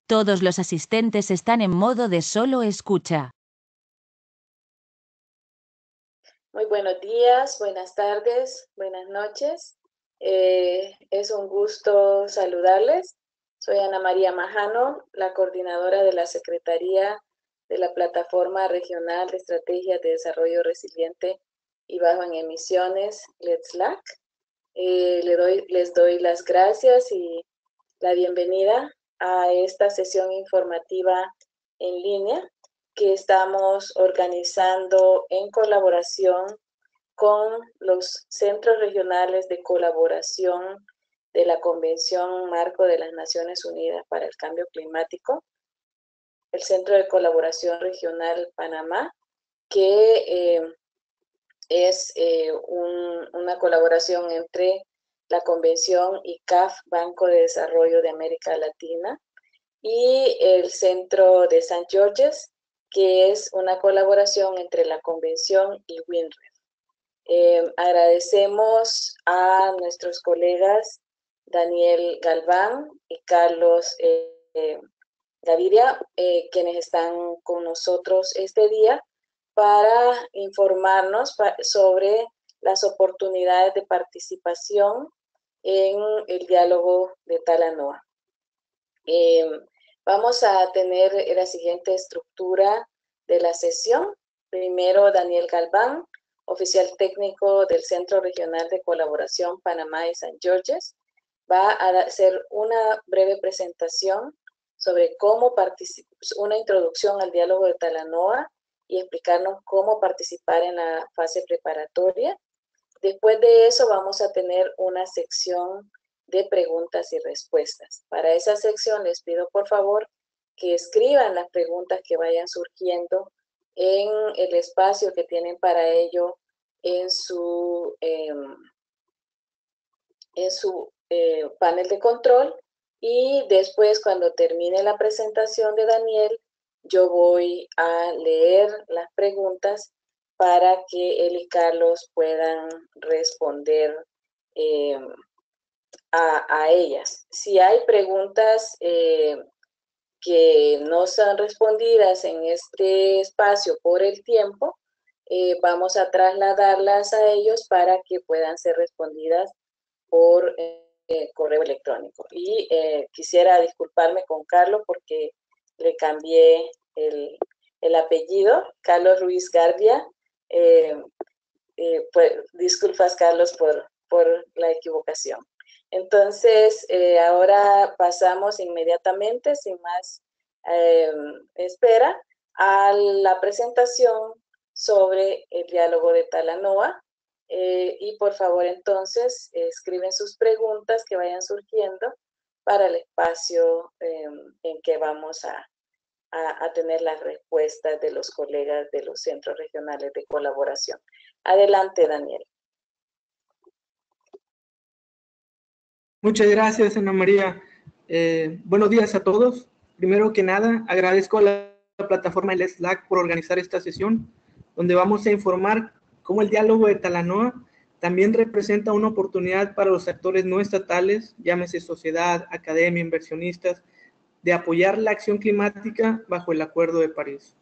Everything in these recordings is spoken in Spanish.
Todos los asistentes están en modo de solo escucha. Muy buenos días, buenas tardes, buenas noches. Es un gusto saludarles. Soy Ana María Majano, la coordinadora de la Secretaría de la Plataforma Regional de Estrategias de Desarrollo Resiliente y Bajo en Emisiones, LETSLAC. Les doy las gracias y la bienvenida a esta sesión informativa en línea que estamos organizando en colaboración con los centros regionales de colaboración de la Convención Marco de las Naciones Unidas para el Cambio Climático, el Centro de Colaboración Regional Panamá, que es una colaboración entre la Convención y CAF, Banco de Desarrollo de América Latina, y el Centro de St. George's, que es una colaboración entre la Convención y WINREF. Agradecemos a nuestros colegas Daniel Galván y Carlos Gaviria, quienes están con nosotros este día para informarnos sobre las oportunidades de participación en el diálogo de Talanoa. Vamos a tener la siguiente estructura de la sesión. Primero, Daniel Galván, oficial técnico del Centro Regional de Colaboración Panamá y St. George's, va a hacer una breve presentación sobre una introducción al diálogo de Talanoa y explicarnos cómo participar en la fase preparatoria. Después de eso vamos a tener una sección de preguntas y respuestas. Para esa sección les pido por favor que escriban las preguntas que vayan surgiendo en el espacio que tienen para ello en su panel de control, y después cuando termine la presentación de Daniel yo voy a leer las preguntas para que él y Carlos puedan responder a ellas. Si hay preguntas que no son respondidas en este espacio por el tiempo, vamos a trasladarlas a ellos para que puedan ser respondidas por correo electrónico. Y quisiera disculparme con Carlos porque le cambié el apellido, Carlos Ruiz Gardia. Pues, disculpas, Carlos, por la equivocación. Entonces, ahora pasamos inmediatamente, sin más espera, a la presentación sobre el diálogo de Talanoa. Y por favor, entonces, escriben sus preguntas que vayan surgiendo para el espacio en que vamos a tener las respuestas de los colegas de los centros regionales de colaboración. Adelante, Daniel. Muchas gracias, Ana María. Buenos días a todos. Primero que nada, agradezco a la plataforma LETSLAC por organizar esta sesión, donde vamos a informar cómo el diálogo de Talanoa también representa una oportunidad para los actores no estatales, llámese sociedad, academia, inversionistas, de apoyar la acción climática bajo el Acuerdo de París.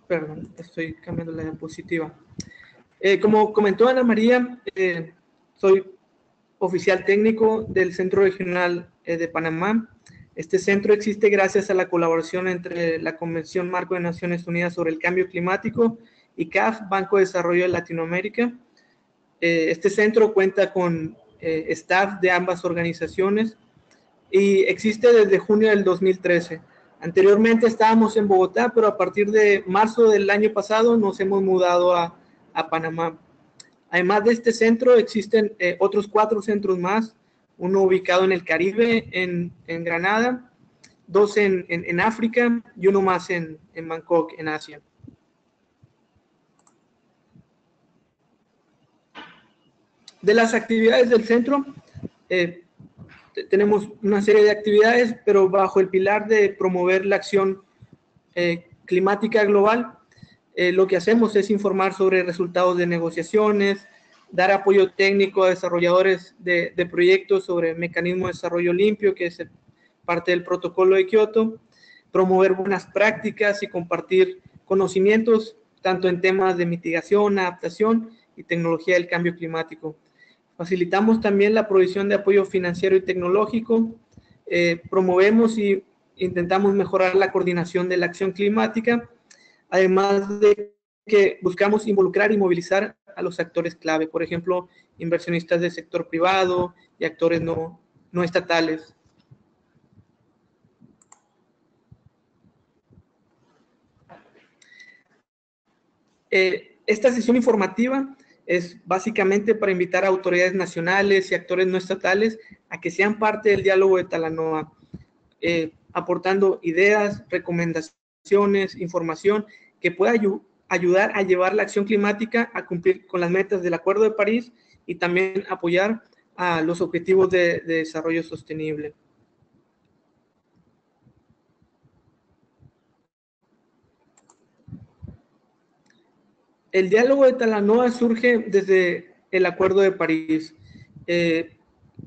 Perdón, estoy cambiando la diapositiva. Como comentó Ana María, soy oficial técnico del Centro Regional de Panamá. Este centro existe gracias a la colaboración entre la Convención Marco de Naciones Unidas sobre el Cambio Climático y CAF, Banco de Desarrollo de Latinoamérica. Este centro cuenta con staff de ambas organizaciones y existe desde junio del 2013. Anteriormente estábamos en Bogotá, pero a partir de marzo del año pasado nos hemos mudado a Panamá. Además de este centro, existen otros 4 centros más, uno ubicado en el Caribe, en Granada, 2 en África y uno más en Bangkok, en Asia. De las actividades del centro, tenemos una serie de actividades, pero bajo el pilar de promover la acción climática global. Lo que hacemos es informar sobre resultados de negociaciones, dar apoyo técnico a desarrolladores de proyectos sobre mecanismo de desarrollo limpio, que es parte del protocolo de Kioto, promover buenas prácticas y compartir conocimientos tanto en temas de mitigación, adaptación y tecnología del cambio climático. Facilitamos también la provisión de apoyo financiero y tecnológico, promovemos y intentamos mejorar la coordinación de la acción climática, además de que buscamos involucrar y movilizar a los actores clave, por ejemplo, inversionistas del sector privado y actores no estatales. Esta sesión informativa es básicamente para invitar a autoridades nacionales y actores no estatales a que sean parte del diálogo de Talanoa, aportando ideas, recomendaciones, información que pueda ayudar a llevar la acción climática a cumplir con las metas del Acuerdo de París y también apoyar a los objetivos de desarrollo sostenible. El diálogo de Talanoa surge desde el Acuerdo de París.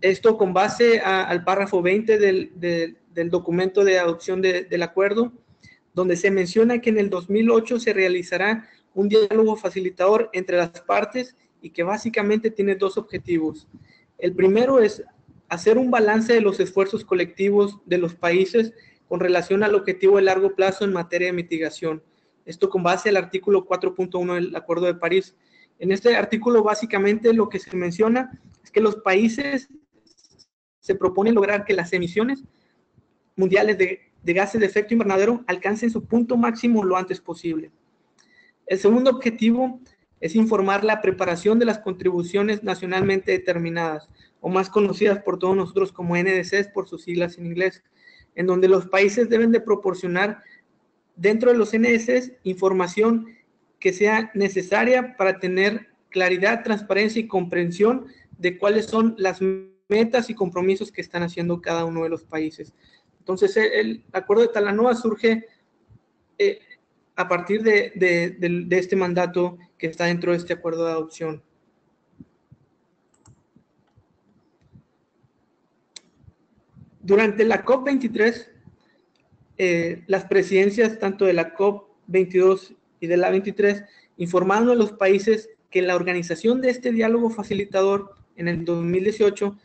Esto con base al párrafo 20 del documento de adopción del acuerdo, donde se menciona que en el 2008 se realizará un diálogo facilitador entre las partes y que básicamente tiene dos objetivos. El primero es hacer un balance de los esfuerzos colectivos de los países con relación al objetivo de largo plazo en materia de mitigación. Esto con base al artículo 4.1 del Acuerdo de París. En este artículo básicamente lo que se menciona es que los países se proponen lograr que las emisiones mundiales de gases de efecto invernadero alcancen su punto máximo lo antes posible. El segundo objetivo es informar la preparación de las contribuciones nacionalmente determinadas, o más conocidas por todos nosotros como NDCs por sus siglas en inglés, en donde los países deben de proporcionar dentro de los NDCs información que sea necesaria para tener claridad, transparencia y comprensión de cuáles son las metas y compromisos que están haciendo cada uno de los países. Entonces, el Acuerdo de Talanoa surge a partir de este mandato que está dentro de este acuerdo de adopción. Durante la COP23, las presidencias tanto de la COP22 y de la 23 informaron a los países que la organización de este diálogo facilitador en el 2018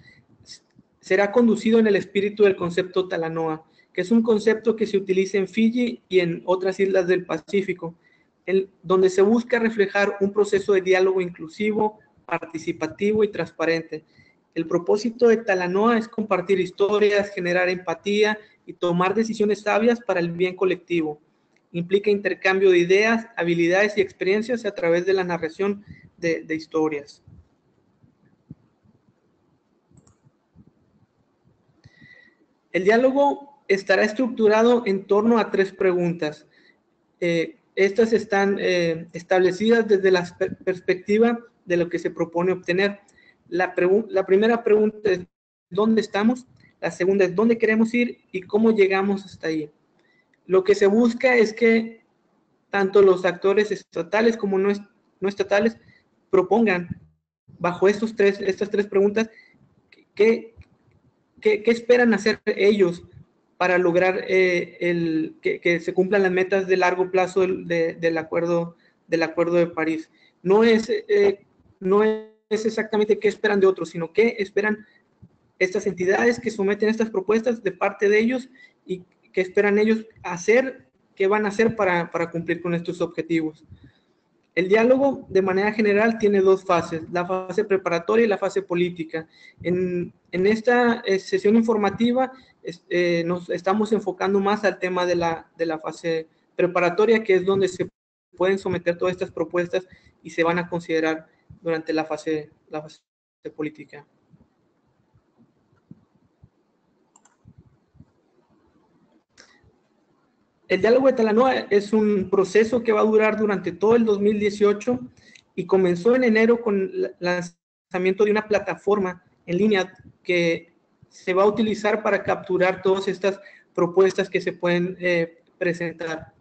será conducido en el espíritu del concepto Talanoa, que es un concepto que se utiliza en Fiji y en otras islas del Pacífico, donde se busca reflejar un proceso de diálogo inclusivo, participativo y transparente. El propósito de Talanoa es compartir historias, generar empatía y tomar decisiones sabias para el bien colectivo. Implica intercambio de ideas, habilidades y experiencias a través de la narración de historias. El diálogo estará estructurado en torno a 3 preguntas. Estas están establecidas desde la perspectiva de lo que se propone obtener. La primera pregunta es ¿dónde estamos? La segunda es ¿dónde queremos ir? Y ¿cómo llegamos hasta ahí? Lo que se busca es que tanto los actores estatales como no estatales propongan bajo estas tres preguntas ¿qué esperan hacer ellos para lograr que se cumplan las metas de largo plazo del acuerdo de París? No es exactamente qué esperan de otros, sino qué esperan estas entidades que someten estas propuestas de parte de ellos y qué esperan ellos hacer, qué van a hacer para cumplir con estos objetivos. El diálogo, de manera general, tiene 2 fases, la fase preparatoria y la fase política. En esta sesión informativa nos estamos enfocando más al tema de la fase preparatoria, que es donde se pueden someter todas estas propuestas y se van a considerar durante la fase política. El diálogo de Talanoa es un proceso que va a durar durante todo el 2018 y comenzó en enero con el lanzamiento de una plataforma en línea que se va a utilizar para capturar todas estas propuestas que se pueden presentar.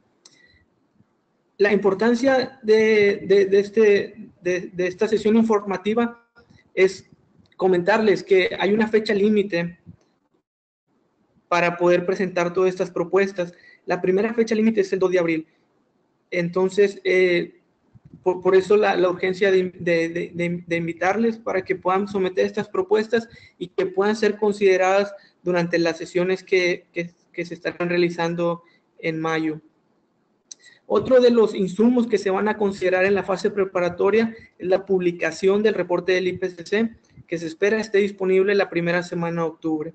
La importancia de esta sesión informativa es comentarles que hay una fecha límite para poder presentar todas estas propuestas. La primera fecha límite es el 2 de abril. Entonces, por eso la urgencia de invitarles para que puedan someter estas propuestas y que puedan ser consideradas durante las sesiones que se estarán realizando en mayo. Otro de los insumos que se van a considerar en la fase preparatoria es la publicación del reporte del IPCC, que se espera esté disponible la primera semana de octubre.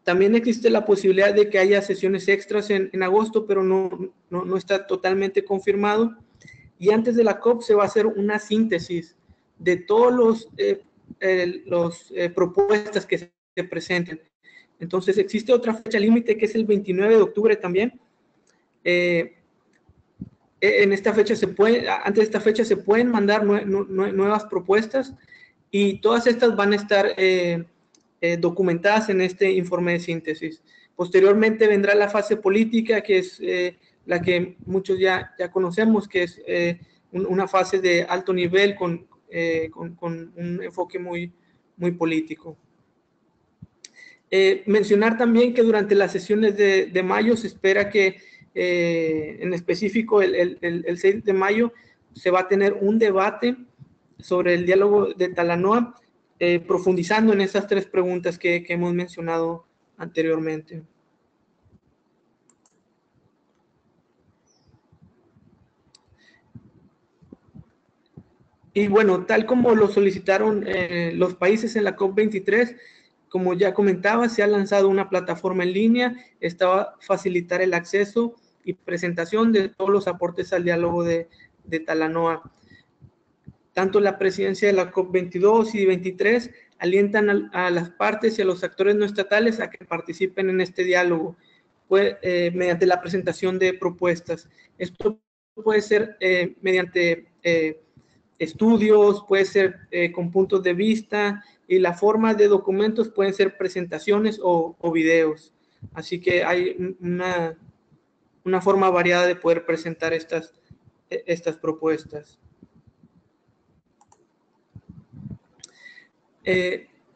También existe la posibilidad de que haya sesiones extras en agosto, pero no está totalmente confirmado. Y antes de la COP se va a hacer una síntesis de todos los propuestas que se presenten. Entonces existe otra fecha límite que es el 29 de octubre también. En esta fecha antes de esta fecha se pueden mandar nuevas propuestas y todas estas van a estar documentadas en este informe de síntesis. Posteriormente vendrá la fase política, que es la que muchos ya conocemos, que es una fase de alto nivel con un enfoque muy político. Mencionar también que durante las sesiones de mayo se espera que en específico el 6 de mayo se va a tener un debate sobre el diálogo de Talanoa, profundizando en esas tres preguntas que hemos mencionado anteriormente. Y bueno, tal como lo solicitaron los países en la COP23, como ya comentaba, se ha lanzado una plataforma en línea. Esta va a facilitar el acceso y presentación de todos los aportes al diálogo de Talanoa. Tanto la presidencia de la COP22 y 23 alientan a las partes y a los actores no estatales a que participen en este diálogo mediante la presentación de propuestas. Esto puede ser mediante estudios, puede ser con puntos de vista, y la forma de documentos pueden ser presentaciones o videos. Así que hay una forma variada de poder presentar estas propuestas.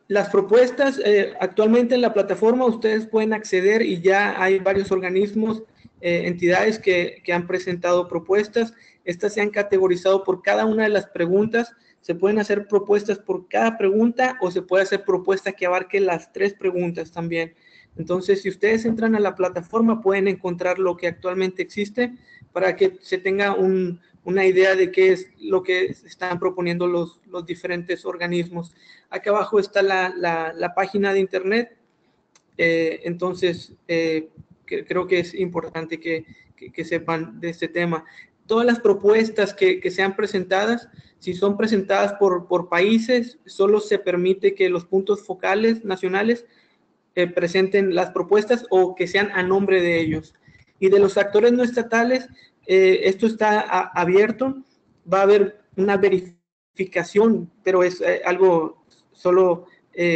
Las propuestas, actualmente en la plataforma ustedes pueden acceder y ya hay varios organismos, entidades que han presentado propuestas. Estas se han categorizado por cada una de las preguntas. Se pueden hacer propuestas por cada pregunta o se puede hacer propuesta que abarque las tres preguntas también. Entonces, si ustedes entran a la plataforma, pueden encontrar lo que actualmente existe para que se tenga una idea de qué es lo que están proponiendo los diferentes organismos. Acá abajo está la página de internet. Entonces, creo que es importante que sepan de este tema. Todas las propuestas que sean presentadas, si son presentadas por países, solo se permite que los puntos focales nacionales presenten las propuestas o que sean a nombre de ellos. Y de los actores no estatales, esto está abierto. Va a haber una verificación, pero es algo solo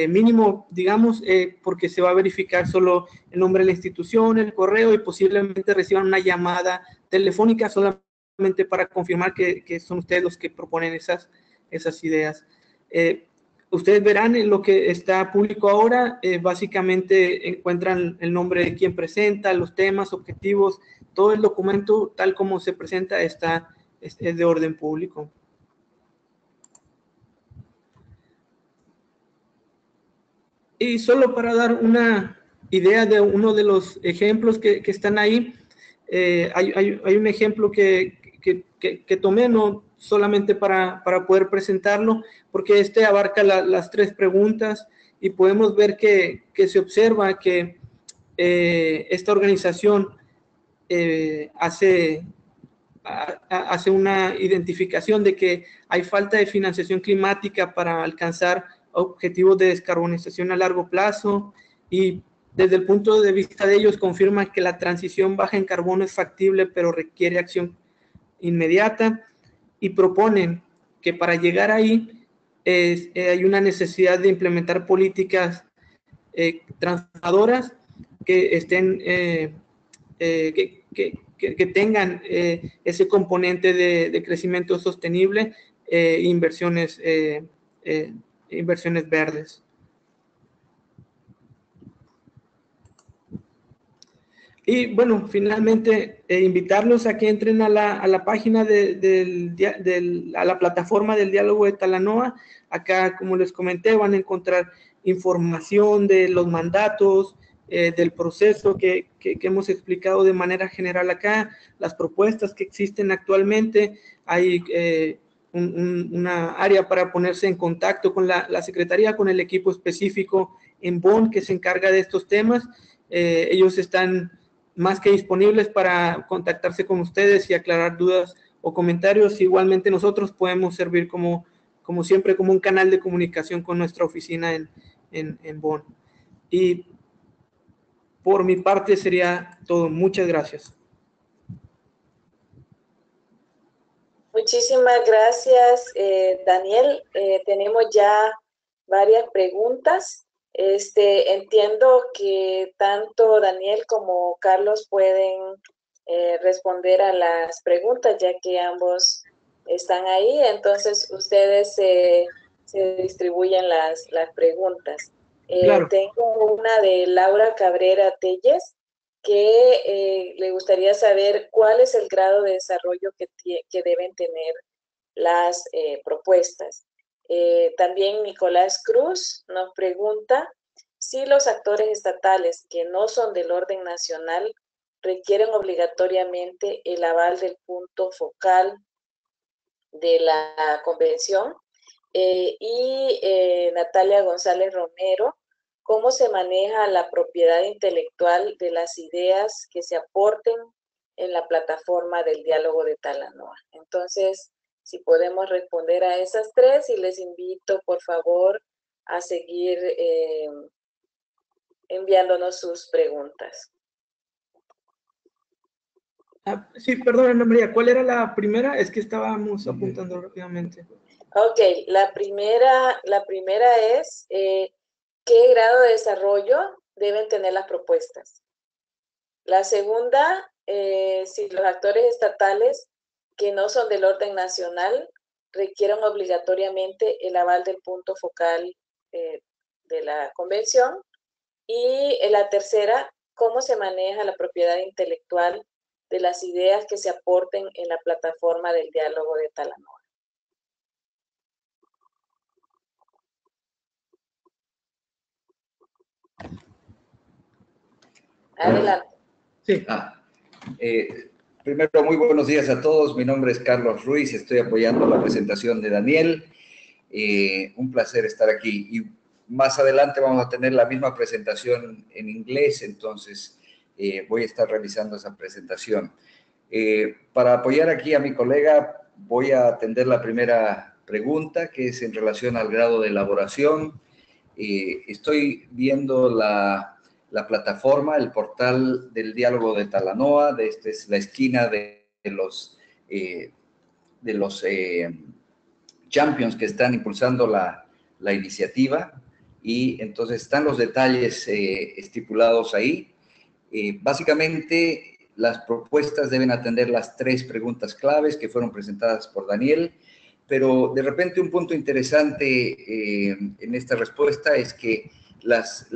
mínimo, digamos, porque se va a verificar solo el nombre de la institución, el correo, y posiblemente reciban una llamada telefónica solamente para confirmar que son ustedes los que proponen esas ideas. Ustedes verán en lo que está público ahora, básicamente encuentran el nombre de quien presenta, los temas, objetivos, todo el documento tal como se presenta es de orden público. Y solo para dar una idea de uno de los ejemplos que están ahí, hay un ejemplo que tomé, no solamente para poder presentarlo, porque este abarca las tres preguntas y podemos ver que se observa que esta organización hace una identificación de que hay falta de financiación climática para alcanzar objetivos de descarbonización a largo plazo, y desde el punto de vista de ellos confirman que la transición baja en carbono es factible, pero requiere acción inmediata, y proponen que para llegar ahí hay una necesidad de implementar políticas transformadoras que estén que que tengan ese componente de crecimiento sostenible e inversiones verdes. Y bueno, finalmente invitarlos a que entren a la página a la plataforma del Diálogo de Talanoa. Acá, como les comenté, van a encontrar información de los mandatos, del proceso que hemos explicado de manera general acá, las propuestas que existen actualmente. Hay una área para ponerse en contacto con la Secretaría, con el equipo específico en Bonn que se encarga de estos temas. Ellos están más que disponibles para contactarse con ustedes y aclarar dudas o comentarios. Igualmente nosotros podemos servir como siempre, como un canal de comunicación con nuestra oficina en Bonn. Y por mi parte sería todo. Muchas gracias. Muchísimas gracias, Daniel. Tenemos ya varias preguntas. Entiendo que tanto Daniel como Carlos pueden responder a las preguntas, ya que ambos están ahí. Entonces, ustedes se distribuyen las preguntas. Claro. Tengo una de Laura Cabrera Telles, que le gustaría saber cuál es el grado de desarrollo que deben tener las propuestas. También Nicolás Cruz nos pregunta si los actores estatales que no son del orden nacional requieren obligatoriamente el aval del punto focal de la convención. Natalia González Romero, ¿cómo se maneja la propiedad intelectual de las ideas que se aporten en la plataforma del Diálogo de Talanoa? Entonces, si podemos responder a esas tres, y les invito, por favor, a seguir enviándonos sus preguntas. Sí, perdón, Ana María, ¿cuál era la primera? Es que estábamos apuntando rápidamente. Ok, la primera es ¿qué grado de desarrollo deben tener las propuestas? La segunda, si los actores estatales que no son del orden nacional requieren obligatoriamente el aval del punto focal de la convención. Y la tercera, ¿cómo se maneja la propiedad intelectual de las ideas que se aporten en la plataforma del Diálogo de Talanoa? Adelante. Sí. Primero, muy buenos días a todos. Mi nombre es Carlos Ruiz, estoy apoyando la presentación de Daniel. Un placer estar aquí. Y más adelante vamos a tener la misma presentación en inglés, entonces voy a estar realizando esa presentación. Para apoyar aquí a mi colega, voy a atender la primera pregunta, que es en relación al grado de elaboración. Estoy viendo la plataforma, el portal del Diálogo de Talanoa. Esta es la esquina de los champions que están impulsando la iniciativa, y entonces están los detalles estipulados ahí. Básicamente, las propuestas deben atender las tres preguntas claves que fueron presentadas por Daniel, pero de repente un punto interesante en esta respuesta es que las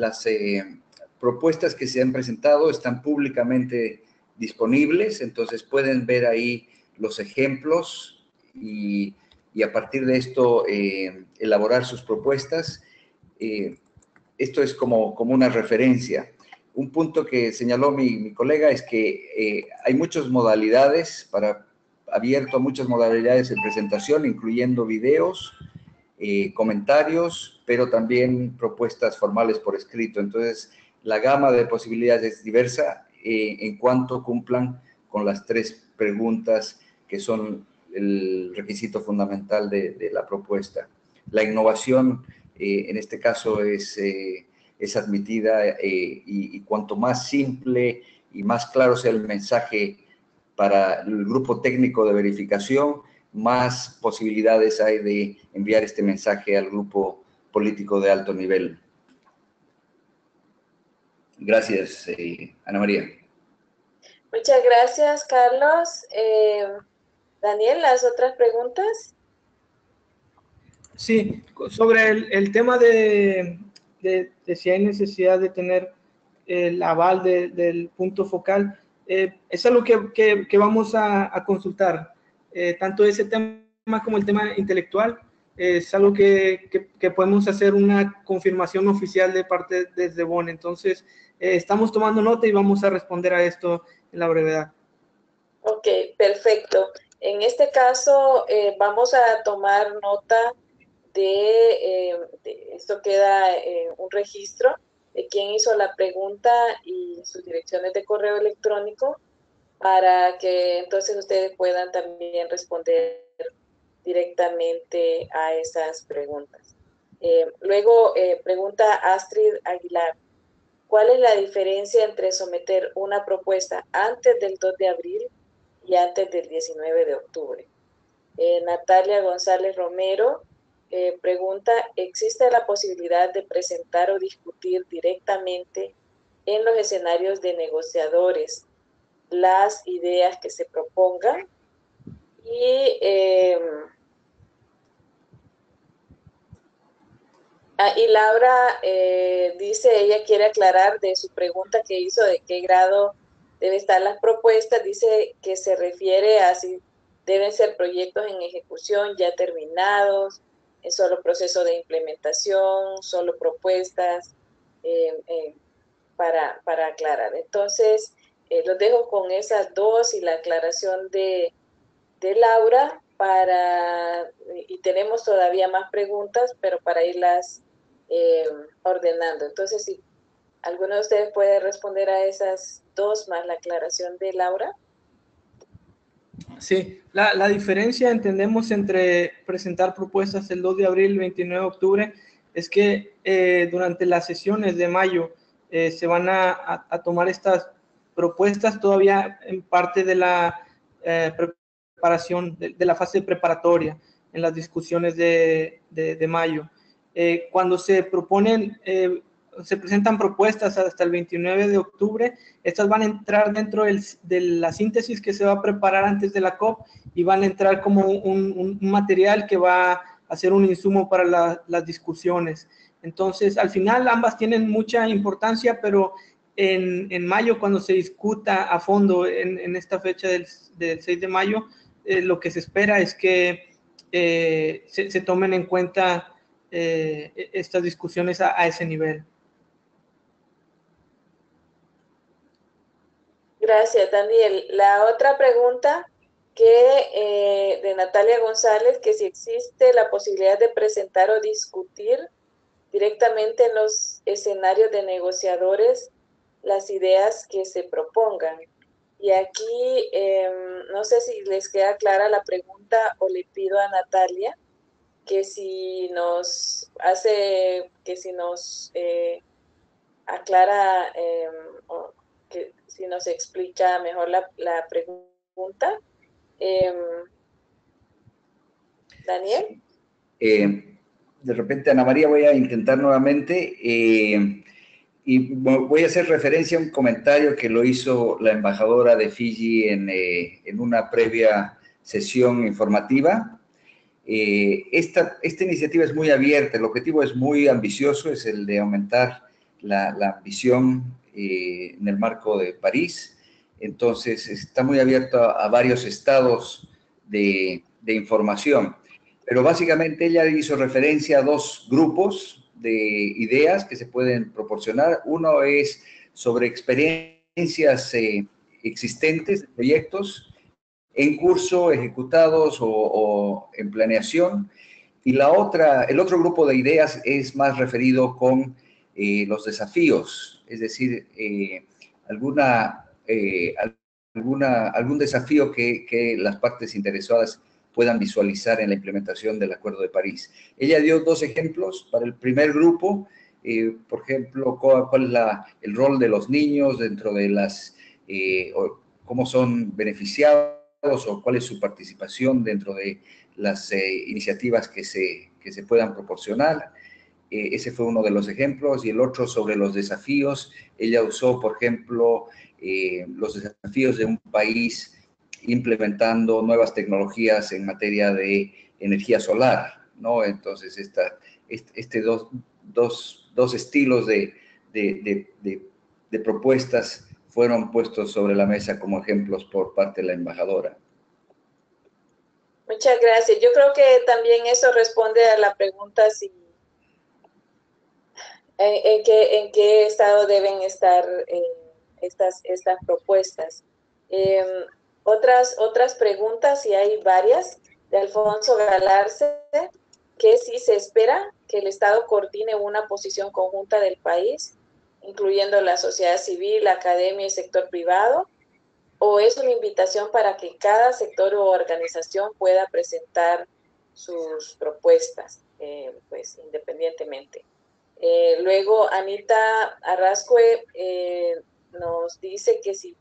propuestas que se han presentado están públicamente disponibles, entonces pueden ver ahí los ejemplos y a partir de esto elaborar sus propuestas. Esto es como una referencia. Un punto que señaló mi colega es que hay muchas modalidades, abierto a muchas modalidades de presentación, incluyendo videos, comentarios, pero también propuestas formales por escrito. Entonces, la gama de posibilidades es diversa en cuanto cumplan con las tres preguntas que son el requisito fundamental de la propuesta. La innovación, en este caso, es admitida y cuanto más simple y más claro sea el mensaje para el grupo técnico de verificación, más posibilidades hay de enviar este mensaje al grupo político de alto nivel. Gracias, Ana María. Muchas gracias, Carlos. Daniel, ¿las otras preguntas? Sí, sobre el tema de si hay necesidad de tener el aval del punto focal, es algo que vamos a consultar. Tanto ese tema como el tema intelectual, es algo que podemos hacer una confirmación oficial de parte desde BON. Entonces, estamos tomando nota y vamos a responder a esto en la brevedad. Ok, perfecto. En este caso, vamos a tomar nota de esto, queda un registro de quién hizo la pregunta y sus direcciones de correo electrónico para que entonces ustedes puedan también responder directamente a esas preguntas. Luego, pregunta Astrid Aguilar. ¿Cuál es la diferencia entre someter una propuesta antes del 2 de abril y antes del 19 de octubre? Natalia González Romero pregunta, ¿existe la posibilidad de presentar o discutir directamente en los escenarios de negociadores las ideas que se propongan? Y Laura dice, ella quiere aclarar de su pregunta que hizo de qué grado deben estar las propuestas, dice que se refiere a si deben ser proyectos en ejecución ya terminados, en solo proceso de implementación, solo propuestas, para aclarar. Entonces, los dejo con esas dos y la aclaración de Laura y tenemos todavía más preguntas, pero para irlas ordenando. Entonces, si alguno de ustedes puede responder a esas dos más la aclaración de Laura. Sí, la diferencia entendemos entre presentar propuestas el 2 de abril y el 29 de octubre es que durante las sesiones de mayo se van a tomar estas propuestas todavía en parte de la preparación, de la fase preparatoria en las discusiones de mayo. Cuando se proponen se presentan propuestas hasta el 29 de octubre, estas van a entrar dentro de la síntesis que se va a preparar antes de la COP y van a entrar como un material que va a ser un insumo para las discusiones. Entonces, al final ambas tienen mucha importancia, pero en mayo, cuando se discuta a fondo en esta fecha del 6 de mayo, lo que se espera es que se tomen en cuenta estas discusiones a ese nivel. Gracias, Daniel. La otra pregunta de Natalia González, que si existe la posibilidad de presentar o discutir directamente en los escenarios de negociadores las ideas que se propongan. Y aquí no sé si les queda clara la pregunta o le pido a Natalia que si nos aclara o que si nos explica mejor la pregunta. Daniel. De repente, Ana María, voy a intentar nuevamente y voy a hacer referencia a un comentario que lo hizo la embajadora de Fiji en una previa sesión informativa. Esta iniciativa es muy abierta, el objetivo es muy ambicioso, es el de aumentar la ambición en el marco de París. Entonces, está muy abierto a varios estados de información. Pero básicamente ella hizo referencia a dos grupos de ideas que se pueden proporcionar. Uno es sobre experiencias existentes de proyectos en curso, ejecutados o en planeación. Y el otro grupo de ideas es más referido con los desafíos, es decir, algún desafío que las partes interesadas puedan visualizar en la implementación del Acuerdo de París. Ella dio dos ejemplos. Para el primer grupo, por ejemplo, cuál es el rol de los niños dentro de cómo son beneficiados o cuál es su participación dentro de las iniciativas que se puedan proporcionar. ese fue uno de los ejemplos, y el otro sobre los desafíos. Ella usó, por ejemplo, los desafíos de un país implementando nuevas tecnologías en materia de energía solar, ¿no? Entonces, dos estilos de propuestas fueron puestos sobre la mesa como ejemplos por parte de la embajadora. Muchas gracias. Yo creo que también eso responde a la pregunta si en qué estado deben estar estas propuestas. Otras preguntas, y hay varias, de Alfonso Galarce, que si se espera que el Estado coordine una posición conjunta del país, incluyendo la sociedad civil, la academia y sector privado, o es una invitación para que cada sector o organización pueda presentar sus propuestas, pues independientemente. Luego Anita Arrascue nos dice que si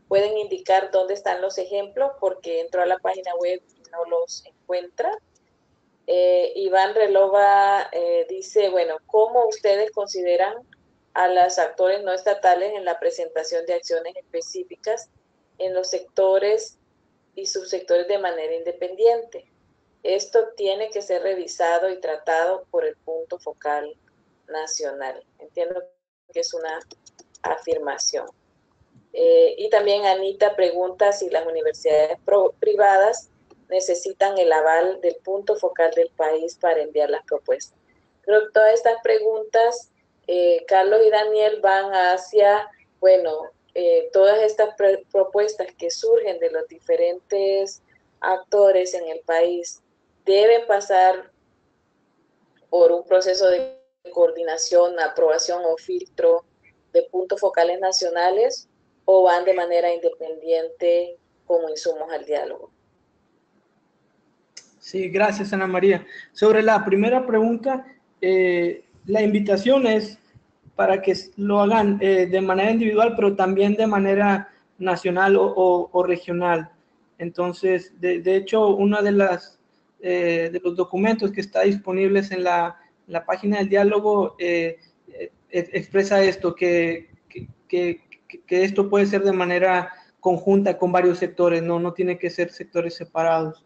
pueden indicar dónde están los ejemplos, porque entró a la página web y no los encuentra. Iván Relova dice, bueno, ¿cómo ustedes consideran a los actores no estatales en la presentación de acciones específicas en los sectores y subsectores de manera independiente? Esto tiene que ser revisado y tratado por el punto focal nacional. Entiendo que es una afirmación. Y también Anita pregunta si las universidades privadas necesitan el aval del punto focal del país para enviar las propuestas. Creo que todas estas preguntas, Carlos y Daniel, van hacia, bueno, todas estas propuestas que surgen de los diferentes actores en el país deben pasar por un proceso de coordinación, aprobación o filtro de puntos focales nacionales, o van de manera independiente como insumos al diálogo. Sí, gracias, Ana María. Sobre la primera pregunta, la invitación es para que lo hagan de manera individual, pero también de manera nacional o regional. Entonces, de hecho, uno de los documentos que está disponibles en la página del diálogo expresa esto, que esto puede ser de manera conjunta con varios sectores, no tiene que ser sectores separados.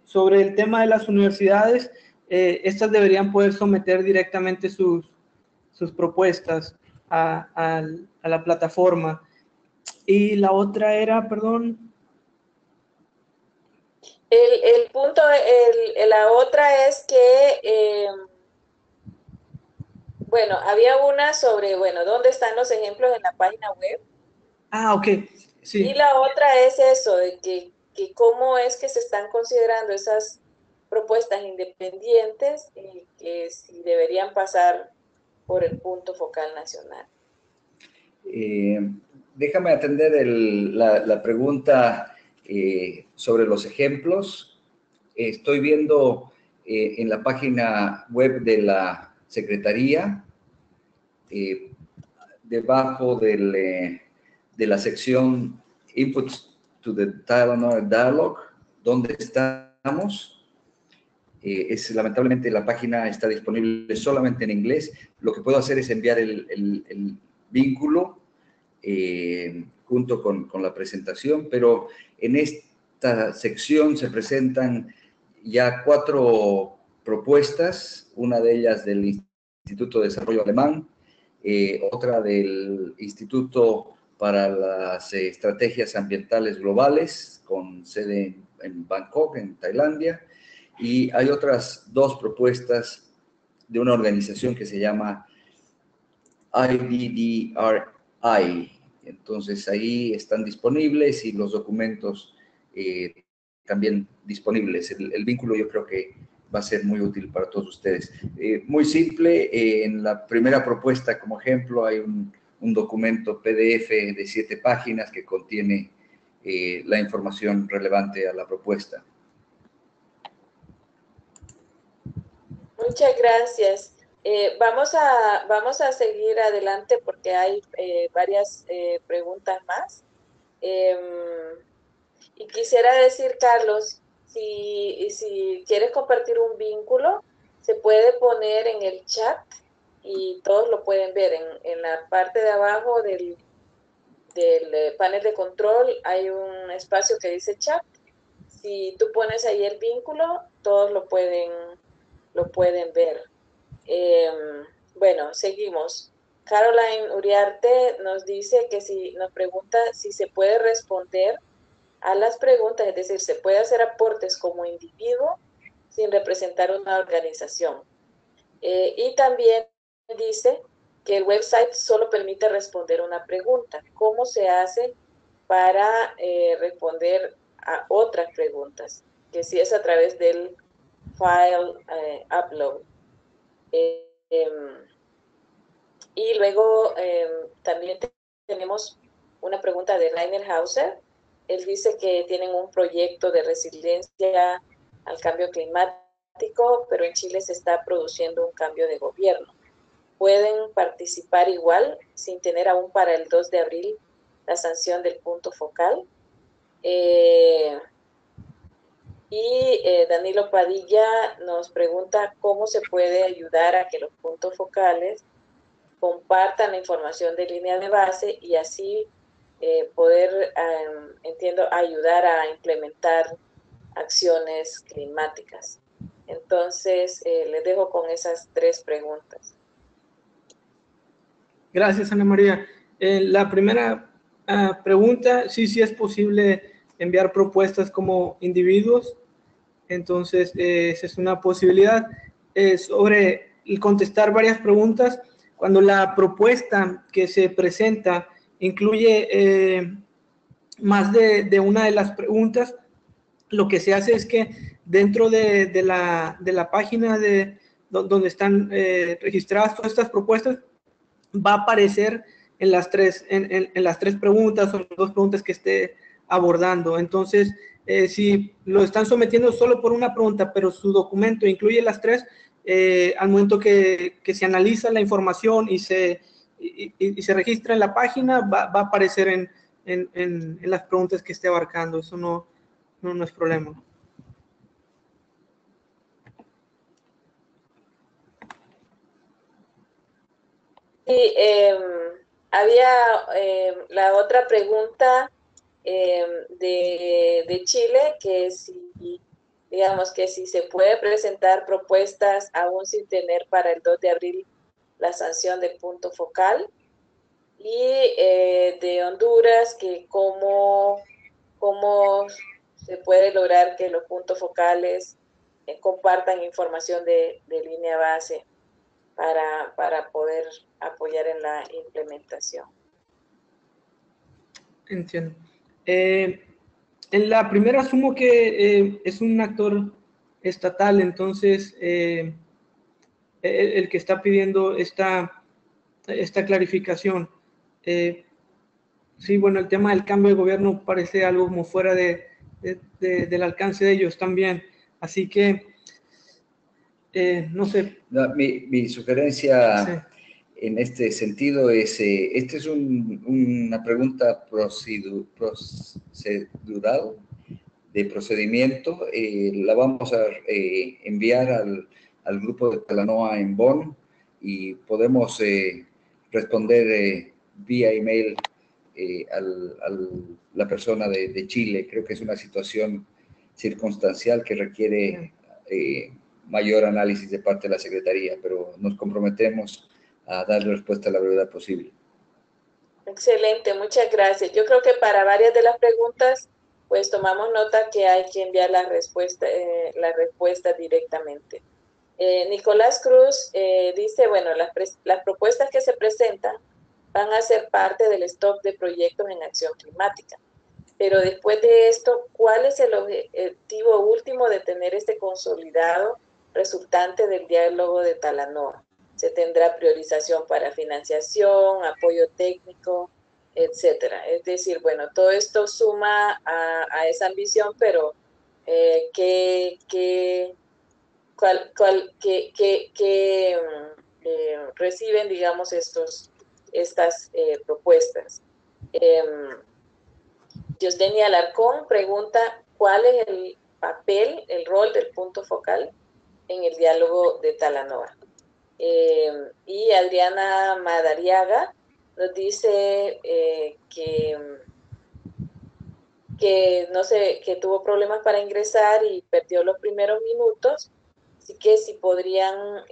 Sobre el tema de las universidades, estas deberían poder someter directamente sus propuestas a la plataforma. Y la otra era, perdón. El punto, la otra es que, bueno, había una sobre, bueno, ¿dónde están los ejemplos en la página web? Ah, ok, sí. Y la otra es eso, de que cómo es que se están considerando esas propuestas independientes y que si deberían pasar por el punto focal nacional. Déjame atender la pregunta sobre los ejemplos. Estoy viendo en la página web de la Secretaría, debajo de la sección Inputs to the Dialogue, donde estamos. Lamentablemente la página está disponible solamente en inglés. Lo que puedo hacer es enviar el vínculo junto con la presentación, pero en esta sección se presentan ya 4 propuestas, una de ellas del Instituto de Desarrollo Alemán, otra del Instituto para las Estrategias Ambientales Globales, con sede en Bangkok, en Tailandia, y hay otras 2 propuestas de una organización que se llama IDDRI. Entonces, ahí están disponibles y los documentos también disponibles. El vínculo yo creo que va a ser muy útil para todos ustedes. Muy simple, en la primera propuesta, como ejemplo, hay un documento PDF de 7 páginas que contiene la información relevante a la propuesta. Muchas gracias. Vamos a seguir adelante porque hay varias preguntas más. Y quisiera decir, Carlos, si quieres compartir un vínculo, se puede poner en el chat y todos lo pueden ver. En la parte de abajo del panel de control hay un espacio que dice chat. Si tú pones ahí el vínculo, todos lo pueden ver. Bueno, seguimos. Caroline Uriarte nos dice que nos pregunta si se puede responder a las preguntas, es decir, se puede hacer aportes como individuo sin representar una organización. Y también dice que el website solo permite responder una pregunta. ¿Cómo se hace para responder a otras preguntas? Que si es a través del file upload. Y luego también tenemos una pregunta de Rainer Hauser. Él dice que tienen un proyecto de resiliencia al cambio climático, pero en Chile se está produciendo un cambio de gobierno. ¿Pueden participar igual sin tener aún para el 2 de abril la sanción del punto focal? Danilo Padilla nos pregunta cómo se puede ayudar a que los puntos focales compartan la información de línea de base y así poder, entiendo, ayudar a implementar acciones climáticas. Entonces, les dejo con esas 3 preguntas. Gracias, Ana María. La primera pregunta, sí es posible enviar propuestas como individuos, entonces esa es una posibilidad. Sobre el contestar varias preguntas, cuando la propuesta que se presenta incluye más de una de las preguntas, lo que se hace es que dentro de la página donde están registradas todas estas propuestas, va a aparecer en las 3 preguntas o las 2 preguntas que esté abordando. Entonces, si lo están sometiendo solo por una pregunta, pero su documento incluye las 3, al momento que se analiza la información y se registra en la página, va a aparecer en las preguntas que esté abarcando. Eso no es problema. Sí, había la otra pregunta de Chile, que digamos que si se puede presentar propuestas aún sin tener para el 2 de abril la sanción del punto focal. Y de Honduras, que cómo se puede lograr que los puntos focales compartan información de línea base para poder apoyar en la implementación. Entiendo. En la primera asumo que es un actor estatal, entonces el que está pidiendo esta clarificación. Sí, bueno, el tema del cambio de gobierno parece algo como fuera del alcance de ellos también. Así que, no sé. No, mi sugerencia sí. En este sentido es, esta es una pregunta procedural, de procedimiento. La vamos a enviar al grupo de Talanoa en Bonn y podemos responder vía email a la persona de Chile. Creo que es una situación circunstancial que requiere mayor análisis de parte de la Secretaría, pero nos comprometemos a darle respuesta a la brevedad posible. Excelente, muchas gracias. Yo creo que para varias de las preguntas, pues tomamos nota que hay que enviar la respuesta directamente. Nicolás Cruz dice, bueno, las propuestas que se presentan van a ser parte del stock de proyectos en acción climática. Pero después de esto, ¿cuál es el objetivo último de tener este consolidado resultante del diálogo de Talanoa? Se tendrá priorización para financiación, apoyo técnico, etcétera. Es decir, bueno, todo esto suma a esa ambición, pero ¿qué reciben, digamos, estas propuestas? Diosdenia Alarcón pregunta, ¿cuál es el papel, el rol del punto focal en el diálogo de Talanoa. Y Adriana Madariaga nos dice que no sé, que tuvo problemas para ingresar y perdió los primeros minutos, así que si podrían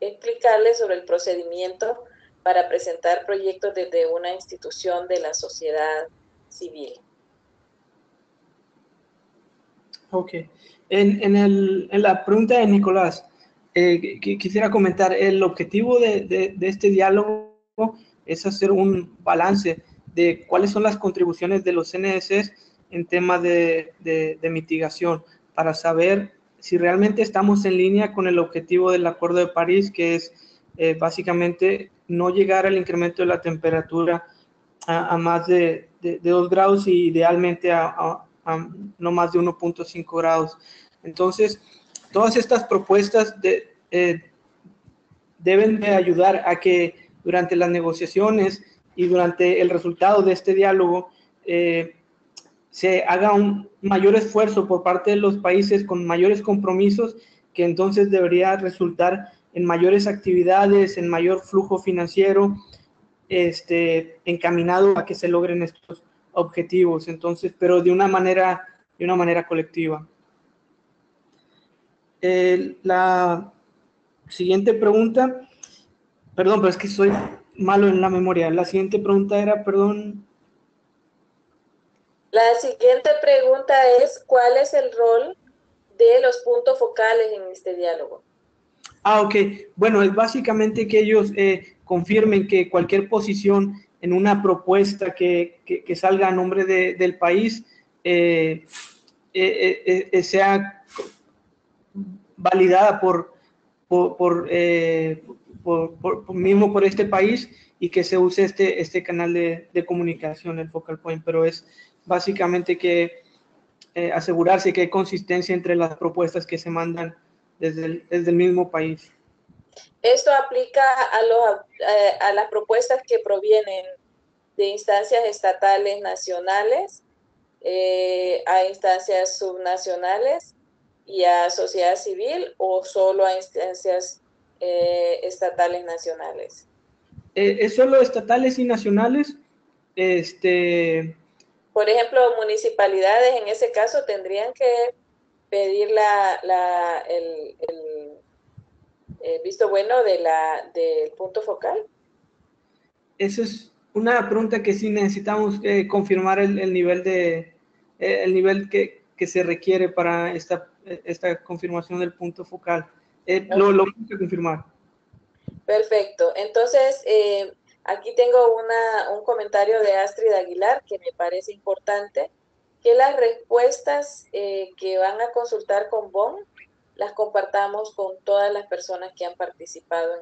explicarles sobre el procedimiento para presentar proyectos desde una institución de la sociedad civil. Ok. En la pregunta de Nicolás, quisiera comentar, el objetivo de este diálogo es hacer un balance de cuáles son las contribuciones de los CNSs en temas de mitigación, para saber si realmente estamos en línea con el objetivo del Acuerdo de París, que es básicamente no llegar al incremento de la temperatura a más de 2 grados y idealmente a no más de 1.5 grados. Entonces, todas estas propuestas deben de ayudar a que durante las negociaciones y durante el resultado de este diálogo se haga un mayor esfuerzo por parte de los países con mayores compromisos, que entonces debería resultar en mayores actividades, en mayor flujo financiero, encaminado a que se logren estos objetivos, entonces, pero de una manera colectiva. La siguiente pregunta, perdón, pero es que soy malo en la memoria. La siguiente pregunta era, perdón. La siguiente pregunta es, ¿cuál es el rol de los puntos focales en este diálogo? Ok. Bueno, es básicamente que ellos confirmen que cualquier posición en una propuesta que salga a nombre del país sea validada mismo por este país, y que se use este canal de comunicación, el focal point, pero es básicamente que asegurarse que hay consistencia entre las propuestas que se mandan desde el mismo país. Esto aplica a las propuestas que provienen de instancias estatales nacionales, a instancias subnacionales y a sociedad civil, o solo a instancias estatales nacionales. Es solo estatales y nacionales. Por ejemplo, municipalidades en ese caso tendrían que pedir el visto bueno del punto focal. Esa es una pregunta que sí necesitamos confirmar el nivel que se requiere para esta confirmación del punto focal. Lo vamos a confirmar. Perfecto. Entonces, aquí tengo un comentario de Astrid Aguilar que me parece importante, que las respuestas que van a consultar con BON las compartamos con todas las personas que han participado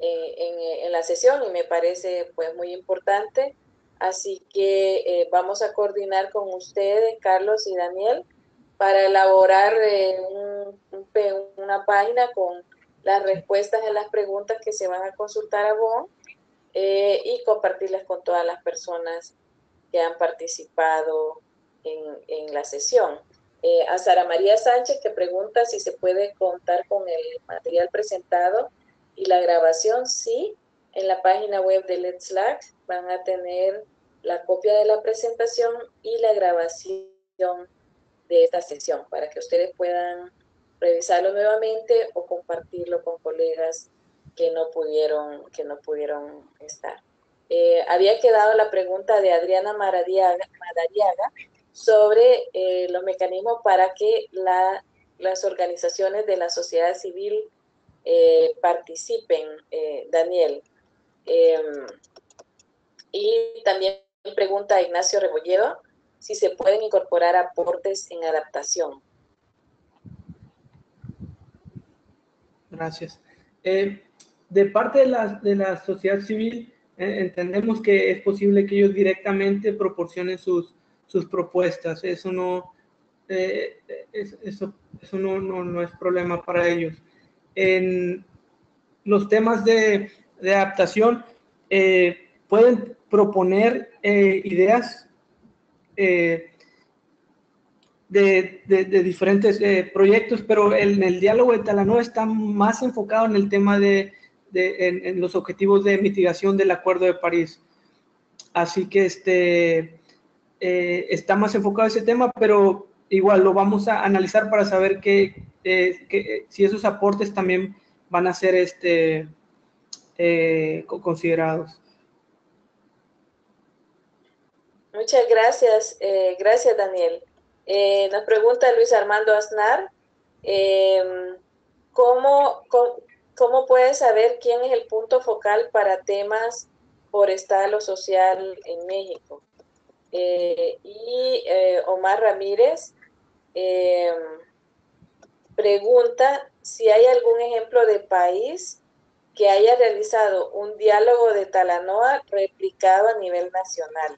en la sesión, y me parece pues muy importante. Así que vamos a coordinar con ustedes, Carlos y Daniel, para elaborar una página con las respuestas a las preguntas que se van a consultar a BON y compartirlas con todas las personas que han participado en la sesión. A Sara María Sánchez, que pregunta si se puede contar con el material presentado y la grabación. Sí, en la página web de Let's Slack van a tener la copia de la presentación y la grabación de esta sesión para que ustedes puedan revisarlo nuevamente o compartirlo con colegas que no pudieron estar. Había quedado la pregunta de Adriana Madariaga sobre los mecanismos para que las organizaciones de la sociedad civil participen, Daniel. Y también pregunta Ignacio Rebolledo si se pueden incorporar aportes en adaptación. Gracias. De parte de la sociedad civil, entendemos que es posible que ellos directamente proporcionen sus propuestas. Eso no es problema para ellos. En los temas de adaptación, pueden proponer ideas de diferentes proyectos, pero el diálogo de Talanoa está más enfocado en el tema en los objetivos de mitigación del Acuerdo de París. Así que está más enfocado ese tema, pero igual lo vamos a analizar para saber si esos aportes también van a ser considerados. Muchas gracias. Gracias, Daniel. Nos pregunta Luis Armando Aznar, ¿cómo puedes saber quién es el punto focal para temas forestal o social en México? Omar Ramírez pregunta si hay algún ejemplo de país que haya realizado un diálogo de Talanoa replicado a nivel nacional.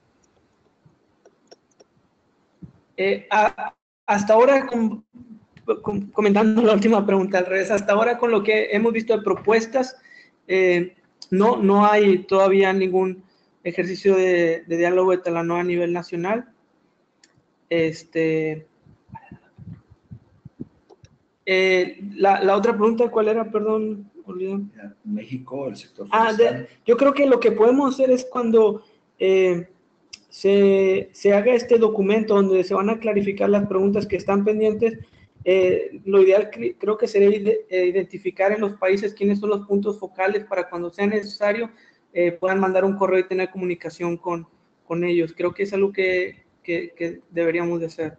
Hasta ahora, comentando la última pregunta al revés, hasta ahora con lo que hemos visto de propuestas, no hay todavía ningún ejercicio de diálogo de Talanoa a nivel nacional. La otra pregunta, ¿cuál era? Perdón, olvidé. México, el sector forestal. Yo creo que lo que podemos hacer es cuando se haga este documento donde se van a clarificar las preguntas que están pendientes, lo ideal creo que sería identificar en los países quiénes son los puntos focales para cuando sea necesario puedan mandar un correo y tener comunicación con ellos. Creo que es algo que deberíamos de hacer.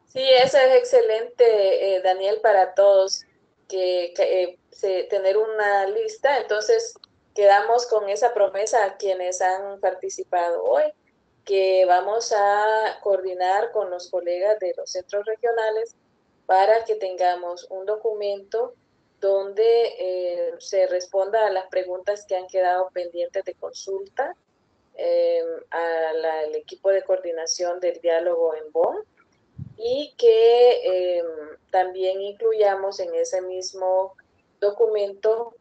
Sí, eso es excelente, Daniel, para todos, tener una lista. Entonces, quedamos con esa promesa a quienes han participado hoy, que vamos a coordinar con los colegas de los centros regionales para que tengamos un documento donde se responda a las preguntas que han quedado pendientes de consulta al equipo de coordinación del diálogo en Bonn, y que también incluyamos en ese mismo documento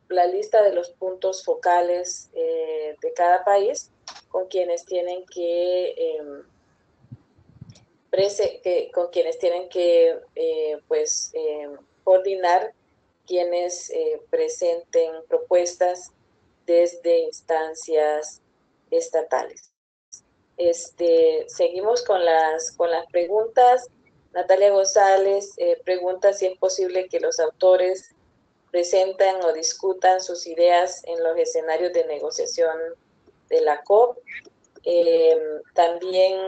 la lista de los puntos focales de cada país con quienes tienen que coordinar quienes presenten propuestas desde instancias estatales. Seguimos con las preguntas. Natalia González pregunta si es posible que los autores presentan o discutan sus ideas en los escenarios de negociación de la COP. También,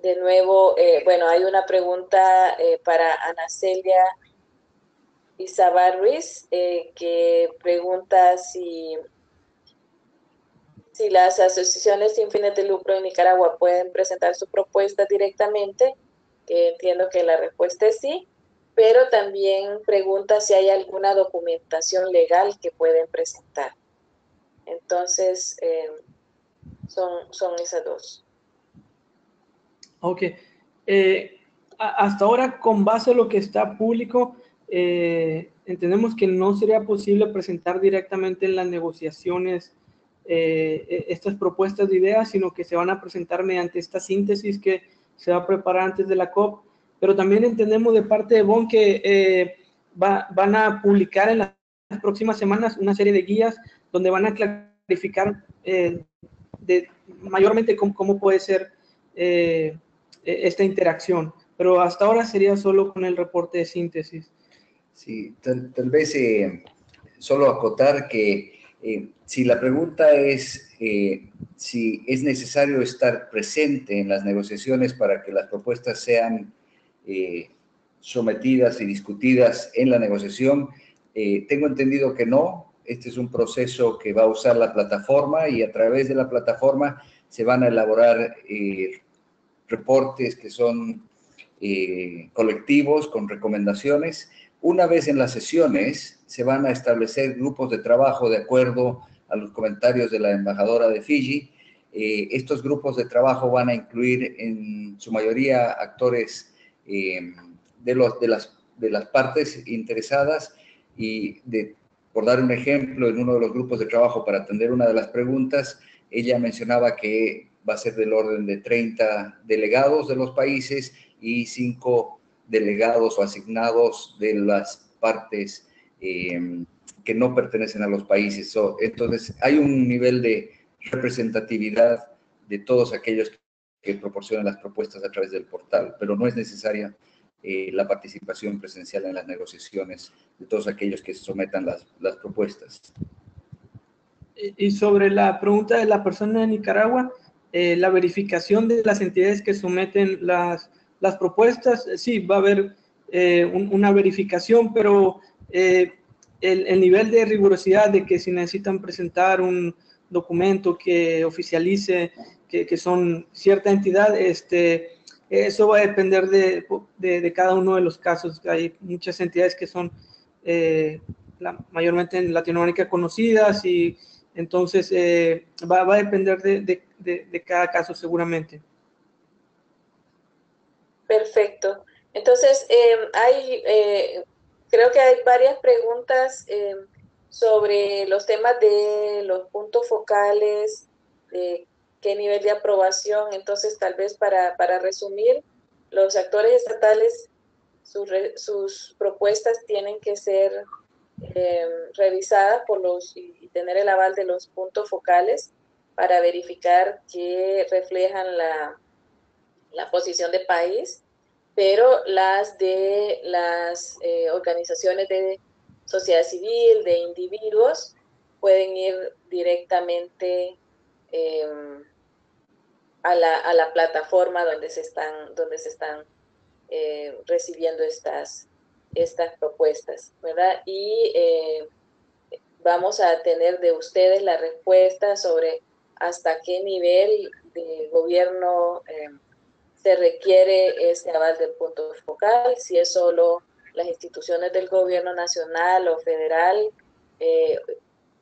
de nuevo, hay una pregunta para Ana Celia Izabal Ruiz, que pregunta si las asociaciones sin fines de lucro en Nicaragua pueden presentar su propuesta directamente, que entiendo que la respuesta es sí, pero también pregunta si hay alguna documentación legal que pueden presentar. Entonces, son esas dos. Ok. Hasta ahora, con base a lo que está público, entendemos que no sería posible presentar directamente en las negociaciones estas propuestas de ideas, sino que se van a presentar mediante esta síntesis que se va a preparar antes de la COP, pero también entendemos de parte de Bonn que van a publicar en las próximas semanas una serie de guías donde van a clarificar mayormente cómo puede ser esta interacción, pero hasta ahora sería solo con el reporte de síntesis. Sí, tal vez solo acotar que si la pregunta es si es necesario estar presente en las negociaciones para que las propuestas sean sometidas y discutidas en la negociación, tengo entendido que no. Este es un proceso que va a usar la plataforma y a través de la plataforma se van a elaborar reportes que son colectivos con recomendaciones. Una vez en las sesiones, se van a establecer grupos de trabajo de acuerdo a los comentarios de la embajadora de Fiji. Estos grupos de trabajo van a incluir en su mayoría actores de las partes interesadas y, por dar un ejemplo, en uno de los grupos de trabajo para atender una de las preguntas, ella mencionaba que va a ser del orden de 30 delegados de los países y 5 delegados o asignados de las partes que no pertenecen a los países. Entonces, hay un nivel de representatividad de todos aquellos que proporcionan las propuestas a través del portal, pero no es necesaria la participación presencial en las negociaciones de todos aquellos que sometan las propuestas. Y sobre la pregunta de la persona de Nicaragua, la verificación de las entidades que someten las propuestas, sí, va a haber una verificación, pero el nivel de rigurosidad de que si necesitan presentar un documento que oficialice que son cierta entidad, eso va a depender de cada uno de los casos. Hay muchas entidades que son mayormente en Latinoamérica conocidas y entonces va a depender de cada caso seguramente. Perfecto. Entonces, creo que hay varias preguntas sobre los temas de los puntos focales, qué nivel de aprobación. Entonces, tal vez para resumir, los actores estatales, sus propuestas tienen que ser revisadas y tener el aval de los puntos focales para verificar que reflejan la posición de país, pero las de las organizaciones de sociedad civil, de individuos, pueden ir directamente a la plataforma donde se están recibiendo estas propuestas, ¿verdad? Y vamos a tener de ustedes la respuesta sobre hasta qué nivel de gobierno se requiere este aval del punto focal, si es solo las instituciones del gobierno nacional o federal,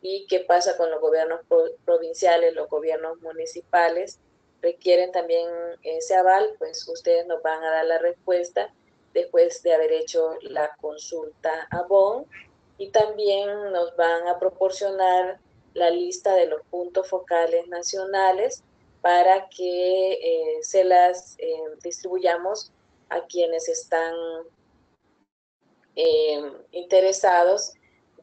y qué pasa con los gobiernos provinciales, los gobiernos municipales, requieren también ese aval. Pues ustedes nos van a dar la respuesta después de haber hecho la consulta a BON, y también nos van a proporcionar la lista de los puntos focales nacionales para que se las distribuyamos a quienes están interesados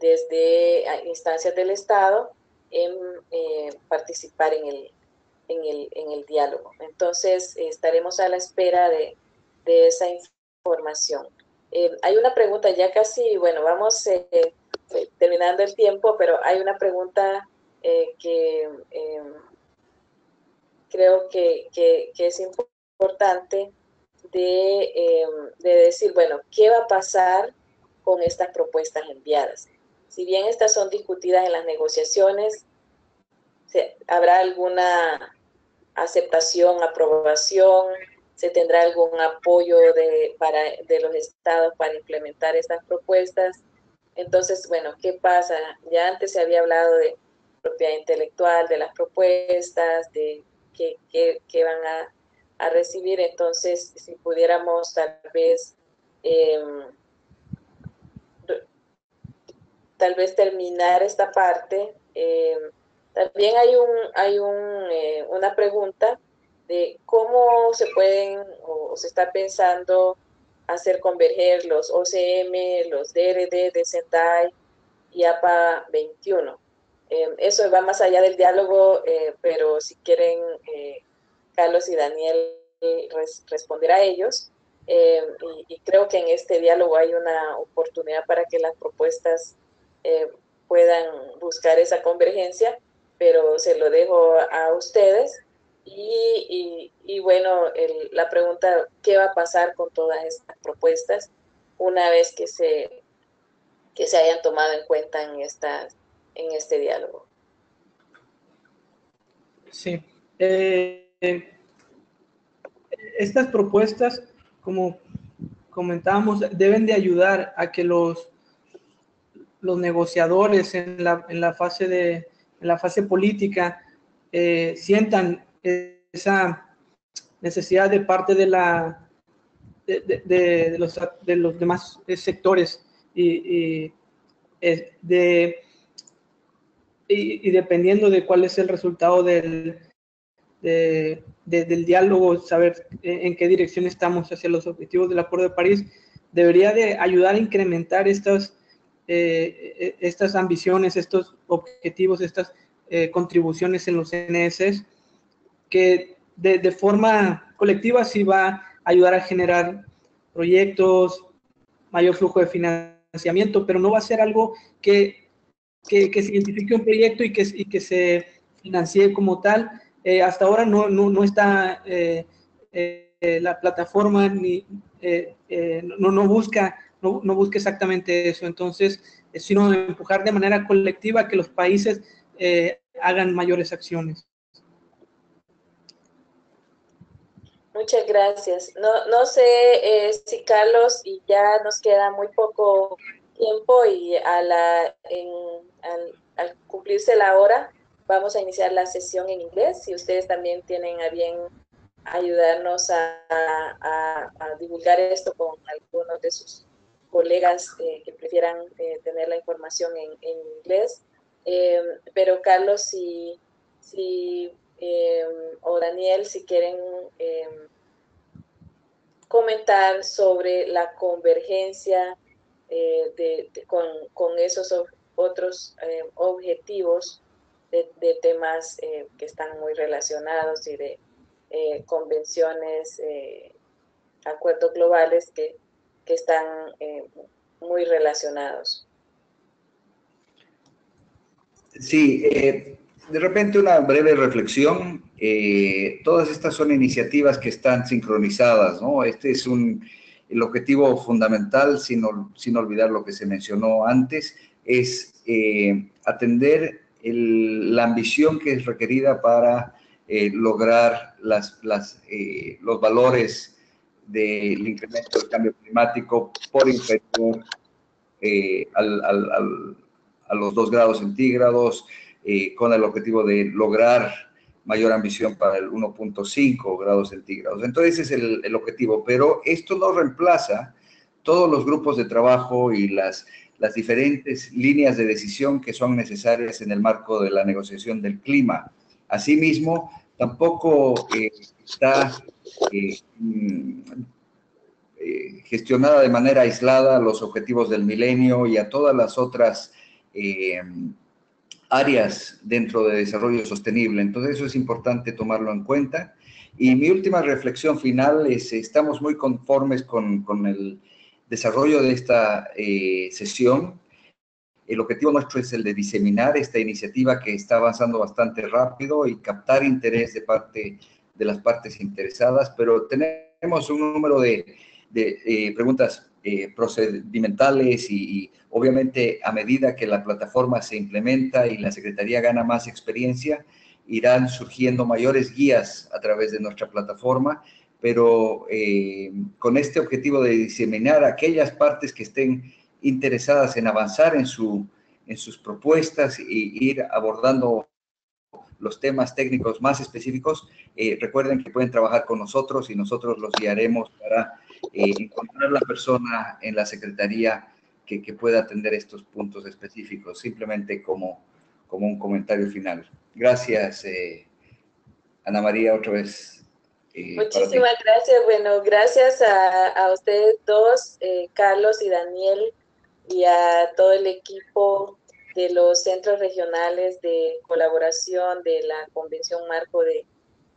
desde instancias del Estado en participar en el diálogo. Entonces, estaremos a la espera de esa información. Hay una pregunta, ya casi, bueno, vamos terminando el tiempo, pero hay una pregunta que creo que es importante de decir, bueno, ¿qué va a pasar con estas propuestas enviadas? Si bien estas son discutidas en las negociaciones, ¿habrá alguna aceptación, aprobación? ¿Se tendrá algún apoyo de los estados para implementar estas propuestas? Entonces, bueno, ¿qué pasa? Ya antes se había hablado de propiedad intelectual, de las propuestas, de qué van a recibir. Entonces, si pudiéramos tal vez terminar esta parte. También hay una pregunta de cómo se pueden o se está pensando hacer converger los OCM, los DRD de SENDAI y APA 21. Eso va más allá del diálogo, pero si quieren, Carlos y Daniel responder a ellos. Y creo que en este diálogo hay una oportunidad para que las propuestas puedan buscar esa convergencia, pero se lo dejo a ustedes. Y bueno, la pregunta, ¿qué va a pasar con todas estas propuestas una vez que se hayan tomado en cuenta en este diálogo? Sí. Estas propuestas, como comentábamos, deben de ayudar a que los negociadores en la fase política sientan esa necesidad de parte de los demás sectores y dependiendo de cuál es el resultado del del diálogo, saber en qué dirección estamos hacia los objetivos del Acuerdo de París, debería de ayudar a incrementar estas ambiciones, estos objetivos, estas contribuciones en los CNS, que de forma colectiva sí va a ayudar a generar proyectos, mayor flujo de financiamiento, pero no va a ser algo que se identifique un proyecto y que se financie como tal. Hasta ahora no está la plataforma no busca exactamente eso. Entonces, sino empujar de manera colectiva que los países hagan mayores acciones. Muchas gracias. No sé si Carlos, y ya nos queda muy poco tiempo y al cumplirse la hora, vamos a iniciar la sesión en inglés. Si ustedes también tienen a bien ayudarnos a divulgar esto con algunos de sus colegas que prefieran tener la información en inglés. Pero Carlos, si o Daniel, si quieren comentar sobre la convergencia con esos otros objetivos de temas que están muy relacionados y de convenciones, acuerdos globales que están muy relacionados. Sí, de repente una breve reflexión. Todas estas son iniciativas que están sincronizadas, ¿no? Este es el objetivo fundamental, sin olvidar lo que se mencionó antes, es atender la ambición que es requerida para lograr los valores del incremento del cambio climático por inferior a los 2 grados centígrados, con el objetivo de lograr mayor ambición para el 1.5 grados centígrados. Entonces, ese es el objetivo, pero esto no reemplaza todos los grupos de trabajo y las diferentes líneas de decisión que son necesarias en el marco de la negociación del clima. Asimismo, tampoco está gestionada de manera aislada los objetivos del milenio y a todas las otras áreas dentro de desarrollo sostenible. Entonces, eso es importante tomarlo en cuenta. Y mi última reflexión final es, estamos muy conformes con el desarrollo de esta sesión. El objetivo nuestro es el de diseminar esta iniciativa que está avanzando bastante rápido y captar interés de parte de las partes interesadas, pero tenemos un número de preguntas procedimentales y obviamente a medida que la plataforma se implementa y la Secretaría gana más experiencia, irán surgiendo mayores guías a través de nuestra plataforma, pero con este objetivo de diseminar aquellas partes que estén interesadas en avanzar en sus propuestas e ir abordando los temas técnicos más específicos. Recuerden que pueden trabajar con nosotros y nosotros los guiaremos para encontrar la persona en la Secretaría que pueda atender estos puntos específicos, simplemente como un comentario final. Gracias, Ana María, otra vez. Muchísimas gracias. Bueno, gracias a ustedes dos, Carlos y Daniel, y a todo el equipo de los centros regionales de colaboración de la Convención Marco de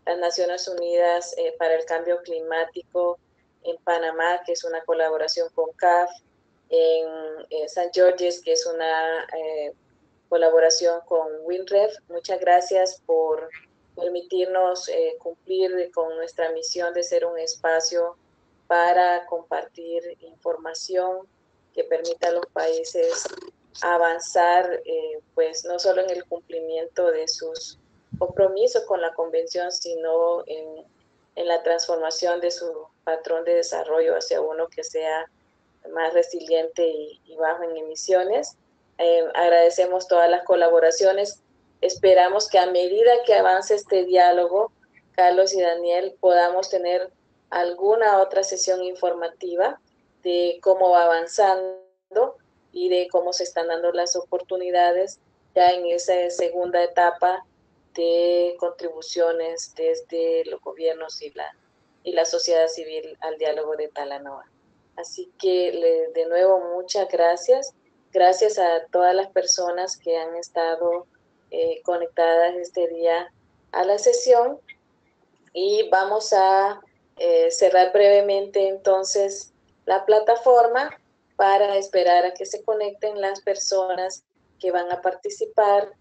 las Naciones Unidas para el Cambio Climático en Panamá, que es una colaboración con CAF, en San Georges, que es una colaboración con WINREF. Muchas gracias por permitirnos cumplir con nuestra misión de ser un espacio para compartir información que permita a los países avanzar, pues no solo en el cumplimiento de sus compromisos con la convención, sino en la transformación de su patrón de desarrollo hacia uno que sea más resiliente y bajo en emisiones. Agradecemos todas las colaboraciones. Esperamos que a medida que avance este diálogo, Carlos y Daniel, podamos tener alguna otra sesión informativa de cómo va avanzando y de cómo se están dando las oportunidades ya en esa segunda etapa de contribuciones desde los gobiernos y la sociedad civil al diálogo de Talanoa. Así que de nuevo muchas gracias. Gracias a todas las personas que han estado conectadas este día a la sesión, y vamos a cerrar brevemente entonces la plataforma para esperar a que se conecten las personas que van a participar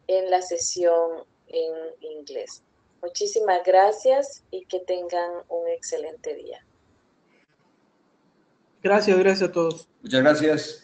en la sesión en inglés. Muchísimas gracias y que tengan un excelente día. Gracias a todos. Muchas gracias.